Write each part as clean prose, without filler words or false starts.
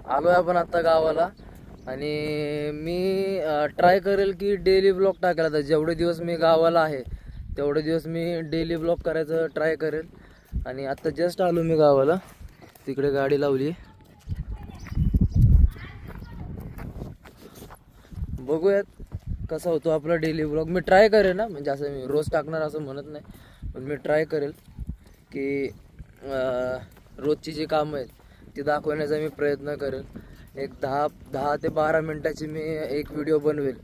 आलो आहे आपण आत्ता गावाला आणि मी ट्राय करेल की डेली ब्लॉग टाकायला. तर जेवढे दिवस मी गावाला आहे तेवढे दिवस मी डेली ब्लॉग करायचं ट्राय करेल. आणि आत्ता जस्ट आलो मी गावाला, तिकडे गाडी लावली. बघूयात कसा होतो आपला डेली ब्लॉग. मी ट्राय करेल ना, म्हणजे असं मी रोज टाकणार असं म्हणत नाही, पण मी ट्राय करेल की रोजची जी कामं आहेत ती दाखवण्याचा मी प्रयत्न करेल. एक 10 ते 12 मिनटाची मी एक व्हिडिओ बनवेल,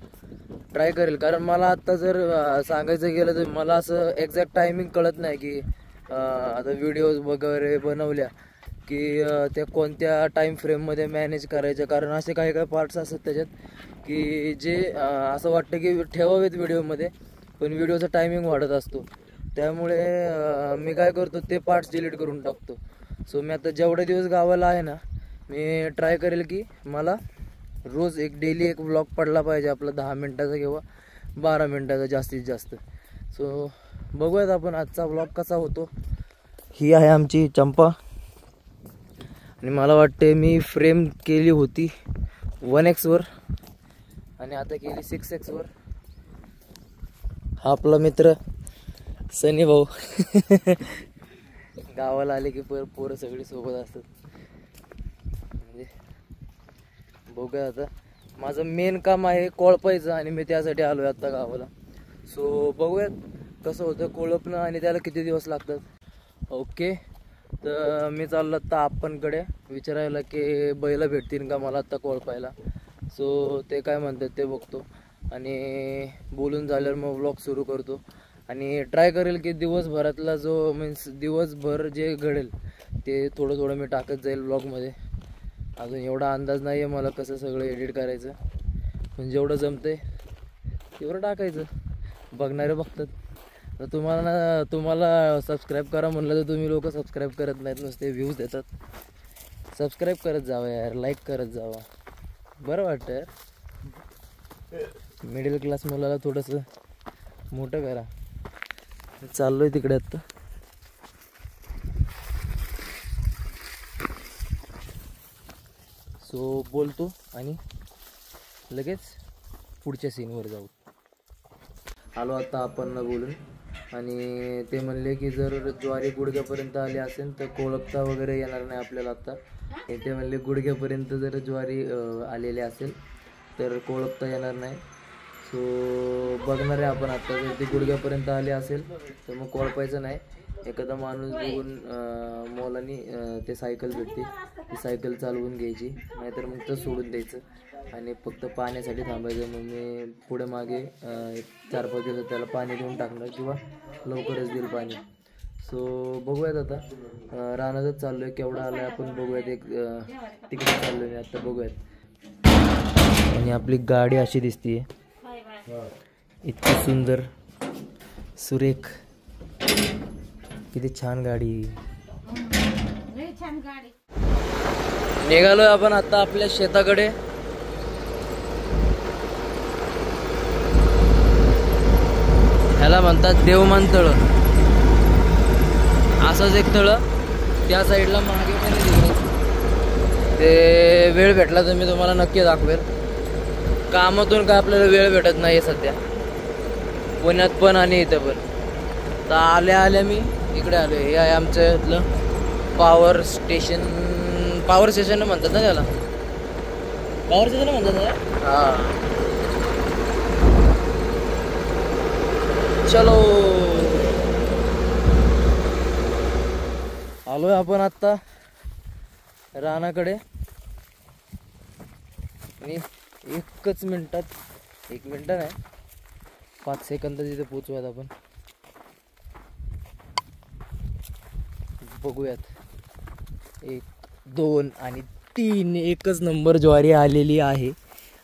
ट्राय करेल. कारण मला आत्ता जर सांगायचं गेलं तर मला असं एक्झॅक्ट टायमिंग कळत नाही की आता व्हिडिओज वगैरे बनवल्या की त्या कोणत्या टाईम फ्रेममध्ये मॅनेज करायच्या. कारण असे काही काही पार्ट्स असतात त्याच्यात की जे असं वाटतं की ठेवावेत व्हिडिओमध्ये, पण व्हिडिओचा टायमिंग वाढत असतो. त्यामुळे मी काय करतो ते पार्ट्स डिलीट करून टाकतो. सो मी आता जेवढे दिवस गावाला आहे ना, मी ट्राय करेल की मला रोज एक डेली एक व्लॉग पडला पाहिजे आपला 10 मिनटाचा किंवा 12 मिनटाचा जास्तीत जास्त. सो बघूयात आपण आजचा व्लॉग कसा होतो. ही आहे आमची चंपा आणि मला वाटते मी फ्रेम केली होती 1x वर आणि आता केली 6x वर. हा आपला मित्र सनी भाऊ. गावाला आले की पोरं सगळी सोबत असतात. म्हणजे बघूया आता, माझं मेन काम आहे कोळपायचं आणि मी त्यासाठी आलो आहे आता गावाला. सो बघूयात कसं होतं कोळपणं आणि त्याला किती दिवस लागतात. ओके, तर मी चाललो आता आपणकडे विचारायला की बैला भेटतील का मला आत्ता कोळपायला. सो ते काय म्हणतात ते बघतो आणि बोलून झाल्यावर मग व्लॉग सुरू करतो. आणि ट्राय करेल की दिवसभरातला जो मीन्स दिवसभर जे घडेल ते थोडं थोडं मी टाकत जाईल व्लॉगमध्ये. अजून एवढा अंदाज नाही आहे मला कसं सगळं एडिट करायचं, पण जेवढं जमतंय तेवढं टाकायचं. बघणारे बघतात. तर तुम्हाला सबस्क्राईब करा म्हणलं तर तुम्ही लोक सबस्क्राईब करत नाहीत, नुसते व्ह्यूज देतात. सबस्क्राईब करत जावं यार, लाईक करत जावा, बरं वाटतं यार. मिडल क्लास मुलाला थोडंसं मोठं करा. चाललोय तिकडे आता. सो बोलतो आणि लगेच पुढच्या सीनवर जाऊ. आलो आता आपण बोलून आणि ते म्हणले की जर ज्वारी गुडघ्यापर्यंत आली असेल तर कोळपता वगैरे येणार नाही आपल्याला. आता ते म्हणले गुडघ्यापर्यंत जर ज्वारी आलेली असेल तर कोळपता येणार नाही. सो बघणार आहे आपण आता. जर ती गुडघ्यापर्यंत आली असेल तर मग कोळपायचं नाही. एखादा माणूस बघून मोलानी ते सायकल भेटते ती सायकल चालवून घ्यायची, नाहीतर मग तर सोडून द्यायचं आणि फक्त पाण्यासाठी थांबायचं. मग मी पुढे मागे 4-5 दिवस त्याला पाणी देऊन टाकणार किंवा लवकरच देईल पाणी. सो बघूयात आता. रानातच चाललो आहे, केवढा आला आहे आपण बघूयात. एक तिकडे चाललो आहे आता, बघूयात. आणि आपली गाडी अशी दिसते, इतकी सुंदर सुरेख, किती छान गाडी. निघालोय आपण आता आपल्या शेताकडे. ह्याला म्हणतात देवमान तळ. असंच एक तळ त्या साईडला मागे पण तिकडे. ते वेळ भेटला तर मी तुम्हाला नक्की दाखवेल. कामातून काय आपल्याला वेळ भेटत नाही सध्या, पुण्यात पण आणि इथं पण. तर आल्या मी इकडे आलो. हे आहे आमचं इथलं पॉवर स्टेशन. पॉवर स्टेशन म्हणतात ना त्याला, पॉवर स्टेशन म्हणतात ना. हां, चलो आलोय आपण आत्ता रानाकडे. आणि 1 मिनिटात, 1 मिनिट नाही 5 सेकंदात तिथे पोचूयात आपण. बघूयात 1, 2 आणि 3 एकच नंबर ज्वारी आलेली आहे.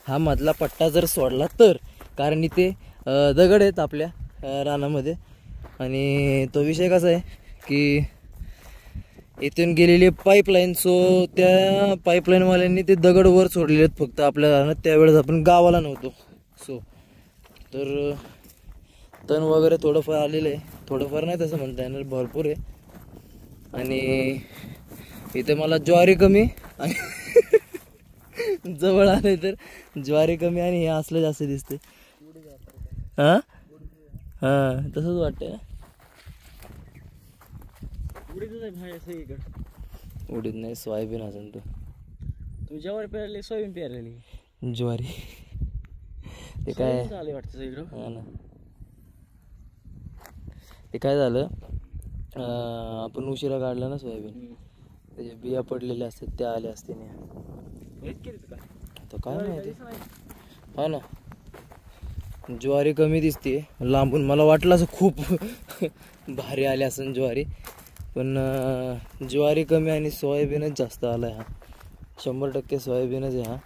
हा मधला पट्टा जर सोडला तर, कारण इथे दगड आहेत आपल्या रानामध्ये. आणि तो विषय कसा आहे की इथून गेलेली पाईपलाईन. सो त्या पाईपलाईनवाल्यांनी ते दगड वर सोडलेले आहेत फक्त आपल्या रानात. त्यावेळेस आपण गावाला नव्हतो. सो तर तण वगैरे थोडंफार आलेलं आहे. थोडंफार नाही तसं म्हणता येणार, भरपूर आहे. आणि इथे मला ज्वारी कमी जवळ आले तर ज्वारी कमी आणि हे असलं जास्त दिसते. हां हां तसंच वाटतंय ना. उडीद नाही सोयाबीन असेल तू ज्वारी पेरली सोयाबीन पेरलेली ज्वारी ते काय वाटतं. हा ना ते काय झालं आपण उशिरा काढला ना सोयाबीन त्याचे बिया पडलेल्या असतात त्या आल्या असते ना तर काय माहिती. हा ना ज्वारी कमी दिसते लांबून. मला वाटलं असं खूप भारी आले असेल ज्वारी पण ज्वारी कमी आणि सोयाबीनच जास्त आला आहे. हा 100% सोयाबीनच आहे. हा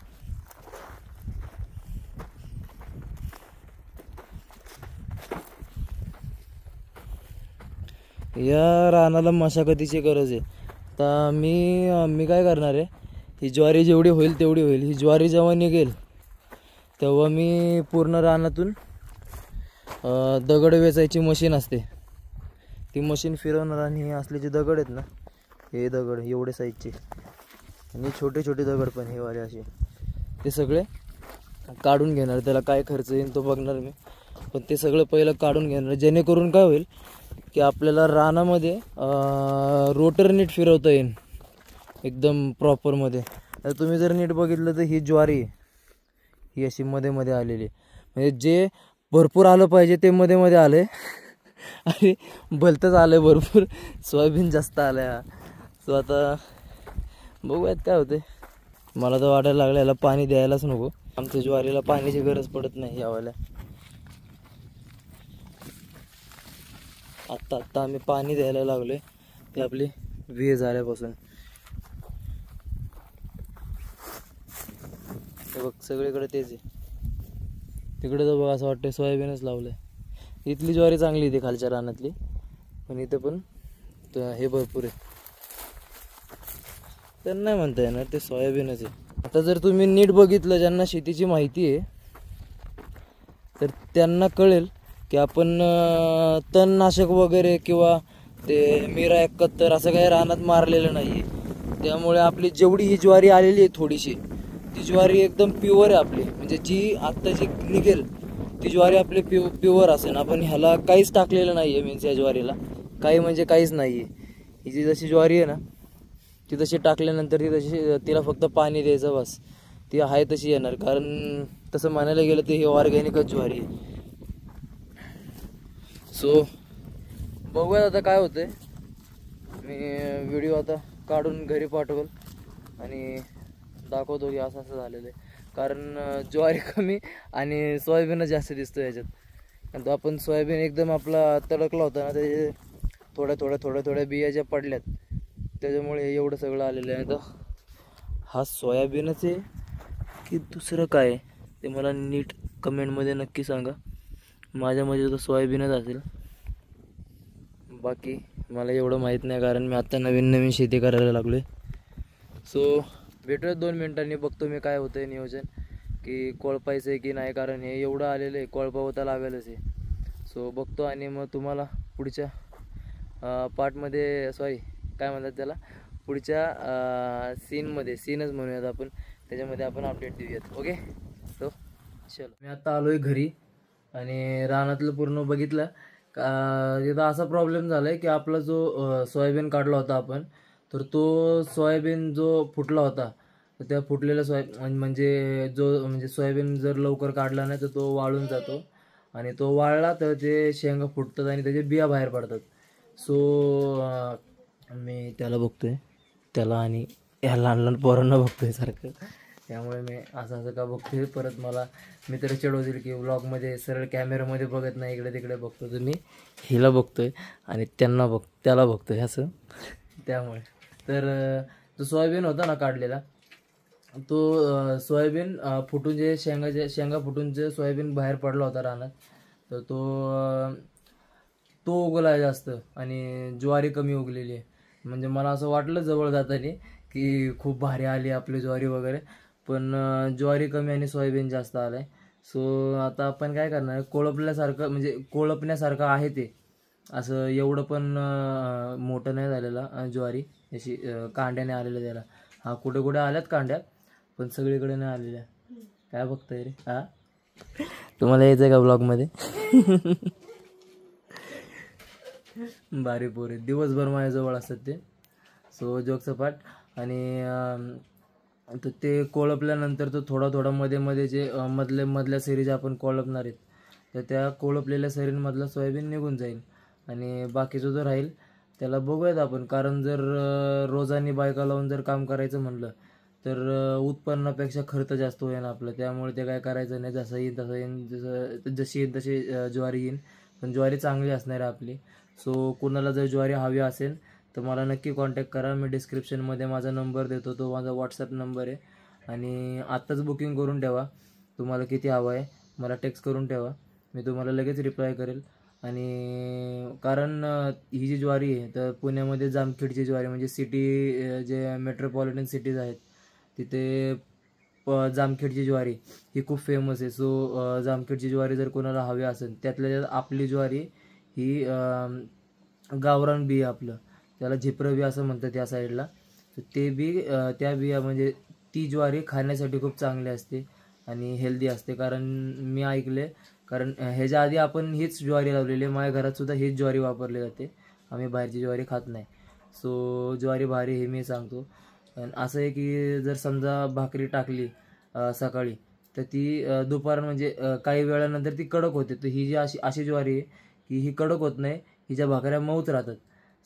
या रानाला मशागतीची गरज आहे. आता मी काय करणार आहे ही ज्वारी जेवढी होईल तेवढी होईल. ही ज्वारी जेव्हा निघेल तेव्हा मी पूर्ण रानातून दगड वेचायची मशीन असते ती मशीन फिरवणार आणि हे असले जे दगड आहेत ना हे दगड एवढे साईजचे आणि छोटे छोटे दगड पण हे वाले असे ते सगळे काढून घेणार. त्याला काय खर्च येईल तो बघणार मी पण ते सगळं पहिलं काढून घेणार जेणेकरून काय होईल की आपल्याला रानामध्ये रोटर नीट फिरवता येईल एकदम प्रॉपरमध्ये. तर तुम्ही जर नीट बघितलं तर ही ज्वारी ही अशी मध्ये मध्ये आलेली म्हणजे जे भरपूर आलं पाहिजे ते मध्ये मध्ये आले आणि भलतंच आलं भरपूर. सोयाबीन जास्त आलं. सो आता बघूयात काय होते. मला तर वाटायला लागलं याला पाणी द्यायलाच नको. आमच्या ज्वारीला पाण्याची गरज पडत नाही यावेळेला. आत्ता आम्ही पाणी द्यायला लागलोय ते आपली विहीर झाल्यापासून. बघ सगळीकडे तेच आहे. तिकडे तर बघ असं वाटतं सोयाबीनच लावलंय. इथली ज्वारी चांगली इथे खालच्या रानातली पण इथं पण हे भरपूर आहे. तर नाही म्हणता येणार ते सोयाबीनच आहे. आता जर तुम्ही नीट बघितलं ज्यांना शेतीची माहिती आहे तर त्यांना कळेल की आपण तणनाशक वगैरे किंवा ते मिरा 71 असं काही रानात मारलेलं नाही आहे. त्यामुळे आपली जेवढी ही ज्वारी आलेली आहे थोडीशी ती ज्वारी एकदम प्युअर आहे आपली. म्हणजे जी आत्ता जी निघेल ती ज्वारी आपली प्युअर असेल. आपण ह्याला काहीच टाकलेलं नाही आहे मीन्स या ज्वारीला काही म्हणजे काहीच नाही आहे. ही जी जशी ज्वारी आहे ना ती तशी टाकल्यानंतर ती तशी तिला फक्त पाणी द्यायचं बस ती आहे तशी येणार. कारण तसं म्हणायला गेलं तर ही ऑर्गॅनिकच ज्वारी आहे. सो बघूया आता काय होतंय. मी व्हिडिओ आता काढून घरी पाठवल आणि दाखवतो की असं असं झालेलं आहे. कारण ज्वारी कमी आणि सोयाबीनच जास्त दिसतो याच्यात. आणि तो आपण सोयाबीन एकदम आपला तडकला होता ना त्याचे थोड्या बिया ज्या पडल्यात त्याच्यामुळे एवढं सगळं आलेलं आहे. आता हा सोयाबीनच आहे की दुसरं काय ते मला नीट कमेंटमध्ये नक्की सांगा. माझ्यामध्ये तर सोयाबीनच असेल. बाकी मला एवढं माहीत नाही कारण मी आत्ता नवीन शेती करायला लागलो आहे. सो भेटूयात 2 मिनिटांनी. बघतो मी काय होतं आहे नियोजन की कोळपायचं आहे की नाही. कारण हे एवढं आलेलं आहे कोळपावता लागेलच आहे. सो बघतो आणि मग तुम्हाला पुढच्या पार्टमध्ये काय म्हणतात त्याला पुढच्या सीनच म्हणूयात आपण त्याच्यामध्ये आपण अपडेट देऊयात. ओके सो चलो. मी आता आलो आहे घरी आणि रानातलं पूर्ण बघितलं का. तिथं असा प्रॉब्लेम झाला आहे की आपला जो सोयाबीन काढला होता आपण तर तो सोयाबीन जो फुटला होता तर त्या फुटलेल्या म्हणजे सोयाबीन जर लवकर काढला नाही तर तो वाळून जातो आणि तो वाळला तर ते शेंगा फुटतात आणि त्याचे बिया बाहेर पडतात. सो मी त्याला बघतोय त्याला आणि ह्या लहान पोरांना बघतोय सारखं. त्यामुळे मी असं का बघतोय. परत मला मित्र चिडवतील की व्लॉगमध्ये सरळ कॅमेरामध्ये बघत नाही इकडे तिकडे बघतो. तर मी हिला बघतोय आणि त्याला बघतोय असं. त्यामुळे तर तो सोयाबीन होता ना काढलेला तो सोयाबीन फुटून जे शेंगा फुटून जे सोयाबीन बाहेर पडला होता रानात तर तो उगला जास्त आणि ज्वारी कमी उगलेली आहे. म्हणजे मला असं वाटलं जवळ जाताना की खूप भारी आली आपली ज्वारी वगैरे पण ज्वारी कमी आणि सोयाबीन जास्त आलं आहे. सो आता आपण काय करणार कोळपण्यासारखं आहे ते असं एवढं पण मोठं नाही झालेलं ज्वारी अशी कांड्याने आलेलं त्याला. हा कुठे आल्यात कांड्या पण सगळीकडे नाही आलेल्या. काय बघताय रे? हा, तुम्हाला यायचं आहे का ब्लॉगमध्ये? भारी पोरे दिवसभर माझ्याजवळ असतात ते. सो जोक सपाट. आणि तर ते कोळपल्यानंतर तो थोडा थोडा मध्ये मध्ये जे मधल्या सिरीज आपण कोळपणार आहेत, तर त्या कोळपलेल्या सरींमधला सोयाबीन निघून जाईल आणि बाकीचं जो राहील त्याला बघूयात आपण. कारण जर रोजानी बायका लावून जर काम करायचं म्हणलं तर उत्पन्नापेक्षा खर्च जास्त होईल आपलं. त्यामुळे ते काय करायचं नाही. जसं येईल तसं येईन, जशी येईल तशी ज्वारी येईन, पण ज्वारी चांगली असणार आहे आपली. सो कुणाला जर ज्वारी हवी असेल तर मला नक्की कॉन्टॅक्ट करा. मी डिस्क्रिप्शनमध्ये माझा नंबर देतो, तो माझा व्हॉट्सअप नंबर आहे. आणि आत्ताच बुकिंग करून ठेवा. तुम्हाला किती हवं आहे मला टेक्स्ट करून ठेवा, मी तुम्हाला लगेच रिप्लाय करेल. आणि कारण ही जी ज्वारी आहे तर पुण्यामध्ये जामखेडची ज्वारी म्हणजे सिटी, जे मेट्रोपॉलिटन सिटीज आहेत तिथे जामखेडची ज्वारी ही खूप फेमस आहे. सो जामखेडची ज्वारी जर कोणाला हवी असेल, त्यातल्या त्यात आपली ज्वारी ही गावरान बी आपलं, त्याला झिप्र बी असं म्हणतात त्या साईडला. तर ते बी त्या बिया म्हणजे ती ज्वारी खाण्यासाठी खूप चांगली असते आणि हेल्दी असते. कारण मी ऐकले, कारण ह्याच्या आधी आपण हीच ज्वारी लावलेली आहे. माझ्या घरात सुद्धा हीच ज्वारी वापरली जाते, आम्ही बाहेरची ज्वारी खात नाही. सो ज्वारी भारी हे मी सांगतो. आणि असं आहे की जर समजा भाकरी टाकली सकाळी तर ती दुपार म्हणजे काही वेळानंतर ती कडक होते. तर ही जी अशी ज्वारी आहे की ही कडक होत नाही, हिच्या भाकऱ्या मऊच राहतात.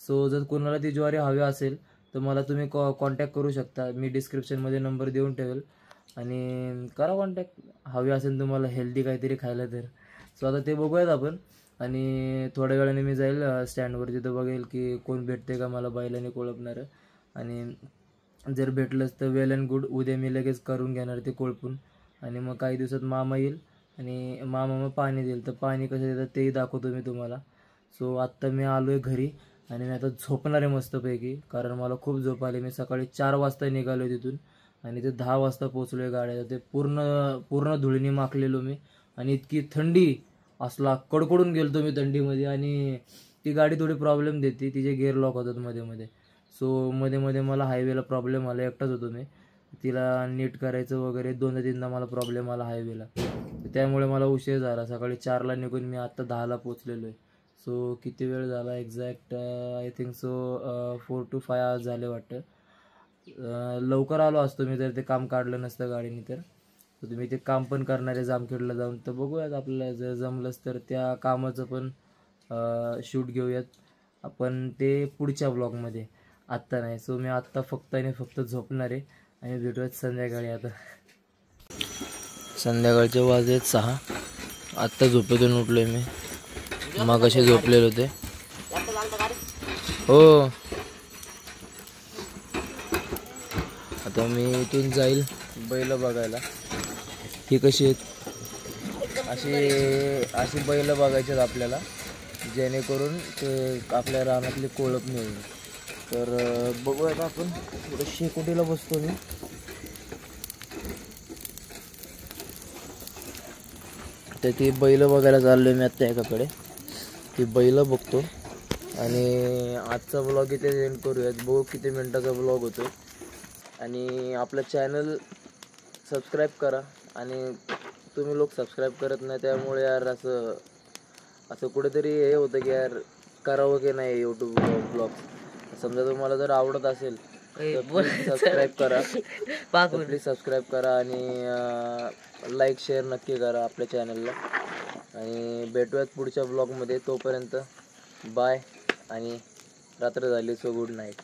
सो जर कोणाला ती ज्वारी हवी असेल तर मला तुम्ही कॉन्टॅक्ट करू शकता. मी डिस्क्रिप्शनमध्ये नंबर देऊन ठेवेल आणि करा कॉन्टॅक्ट. हवी असेल तुम्हाला हेल्दी काहीतरी खायला तर. सो आता ते बघूयात आपण. आणि थोड्या वेळाने मी जाईल स्टँडवर, तिथं बघेल की कोण भेटते का मला बैलाने कोळपणारं. आणि जर भेटलंच तर वेल अँड गुड. उद्या मी लगेच करून घेणार ते कोळपून. आणि मग काही दिवसात मामा येईल आणि मामा मग पाणी देईल. तर पाणी कसं देतात तेही दाखवतो मी तुम्हाला. सो आत्ता मी आलो आहे घरी आणि मी आता झोपणार आहे मस्तपैकी, कारण मला खूप झोप आली. मी सकाळी 4 वाजता निघालो तिथून आणि ते 10 वाजता पोचलो आहे गाड्या. ते पूर्ण धुळीने माखलेलो मी. आणि इतकी थंडी, असला कडकडून गेलतो मी थंडीमध्ये. आणि ती गाडी थोडी प्रॉब्लेम देते, तिचे गेअर लॉक होतात मध्ये मध्ये. सो मध्ये मध्ये मला हायवेला प्रॉब्लेम आला, एकटाच होतो मी, तिला नीट करायचं वगैरे. 2-3दा मला प्रॉब्लेम आला हायवेला, त्यामुळे मला उशीर झाला. सकाळी 4ला निघून मी आत्ता 10ला पोचलेलो आहे. सो किती वेळ झाला exact, I think so 4 to 5 hours झाले वाटतं. लवकर आलो असतो मी जर ते काम काढलं नसतं गाडीने तर. तुम्ही ते काम पण करणार आहे जामखेडला जाऊन, तर बघूयात आपल्याला जर जमलंच तर त्या कामाचं पण शूट घेऊयात आपण ते पुढच्या ब्लॉगमध्ये, आत्ता नाही. सो मी आत्ता फक्त आणि फक्त झोपणार आहे आणि भेटूयात संध्याकाळी. आता संध्याकाळचे वाजलेत 6. आत्ता झोपेतून उठलो आहे मी, मग असे झोपलेले होते. हो, आता मी इथून जाईल बैल बघायला. ही कशी आहेत, अशी बैल बघायची आहेत आपल्याला, जेणेकरून ते आपल्या रानातली कोळप मिळेल. तर बघूयात आपण. थोडं शेकोटीला बसतो मी. तर ती बैल बघायला चाललो आहे मी आत्ता एकाकडे. ती बैल बघतो आणि आजचा ब्लॉग इथे एंड करूयात. बघू किती मिनटाचा ब्लॉग होतो. आणि आपलं चॅनल सबस्क्राईब करा. आणि तुम्ही लोक सबस्क्राईब करत नाही, त्यामुळे यार असं कुठेतरी हे होतं की यार करावं की नाही यूट्यूब ब्लॉग. समजा तुम्हाला जर आवडत असेल तर सबस्क्राईब करा, प्लीज सबस्क्राईब करा आणि लाईक शेअर नक्की करा आपल्या चॅनलला. आणि भेटूयात पुढच्या ब्लॉगमध्ये. तोपर्यंत बाय आणि रात्र झाली, सो गुड नाईट.